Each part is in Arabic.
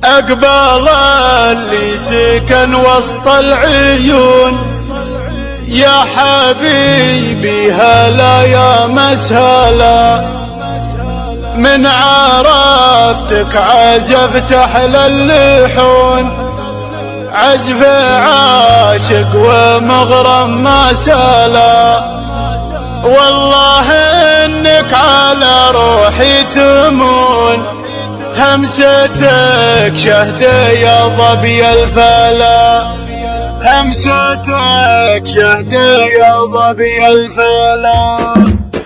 أقبل اللي سكن وسط العيون يا حبيبي هلا يا مسهلا، من عرفتك عزفت أحلى اللحون، عزف عاشق ومغرم ما سلا، والله إنك على روحي تمون، همستك شهدة يا ظبي الفلا، همستك شهدة يا ظبي الفلا.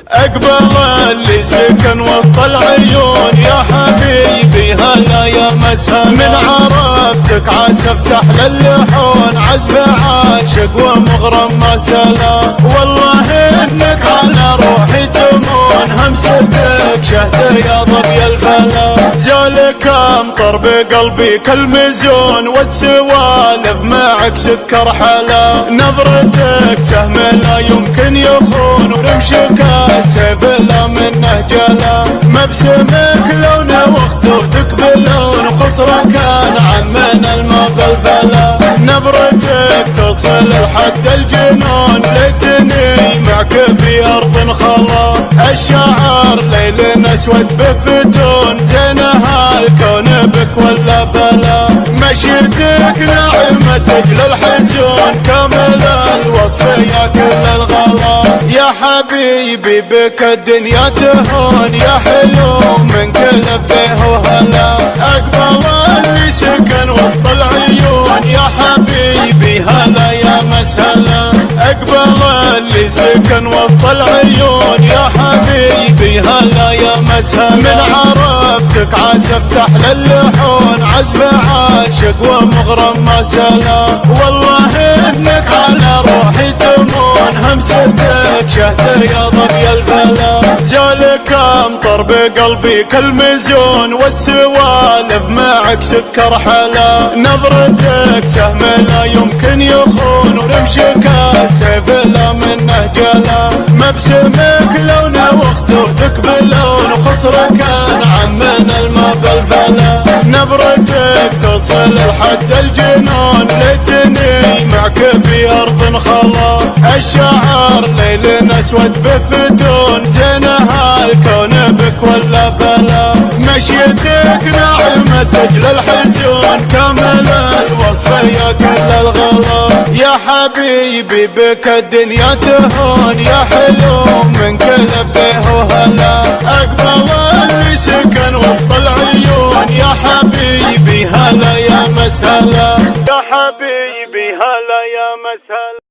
أقبل اللي سكن وسط العيون يا حبيبي هلا يا مسهلا، من عرفتك عزفت أحلى اللحون، عزف عاشق ومغرم ما سلا، والله إنك على روحي تمون، همستك شهدة يا ظبي الفلا. جالك أمطر بقلبي كالمزون، والسوالف معك سكر حلا، نظرتك سهم لا يمكن يخون، ورمشك السيف لا منه جلا، مبسمك لونه وخدودك بلون، وخصرك كان عمن الماء بالفلا، نبرتك تصل لحد الجنون، ليتني معك في أرض خلا، الشعر ليل أسود بفتون، زينها الكون بك ولا فلا، مشيتك ناعمة تجل الحزون، كامل الوصف يا كل الغلا، يا حبيبي بك الدنيا تهون، يا حلو منك لبيه وهلا. أقبل اللي سكن وسط العيون يا حبيبي هلا يا مسهلا، أقبل اللي سكن وسط العيون يا حبيبي هلا يا مسهلا، من عرفتك عزفت أحلى اللحون، عزف عاشق ومغرم ما سلا، والله إنك على روحي تمون، همستك شهدة يا ظبي الفلا. جالك أمطر بقلبي كالمزون، والسوالف معك سكر حلا، نظرتك سهم لا يمكن يخون، ورمشك السيف لا منه جلا، مبسمك لونه وخدودك بلون، وخصرك كان عمن الماء بالفلا، نبرتك تصل لحد الجنون، ليتني معك في أرض خلا، الشعر ليل أسود بفتون، زينها الكون بك ولا فلا، مشيتك ناعمة تجل الحزون، كامل الوصف يا كل الغلا، يا حبيبي بك الدنيا تهون، يا حلو منك لبيه وهلا. أقبل اللي سكن وسط العيون يا حبيبي هلا يا مسهلا، يا حبيبي هلا يا مسهلا.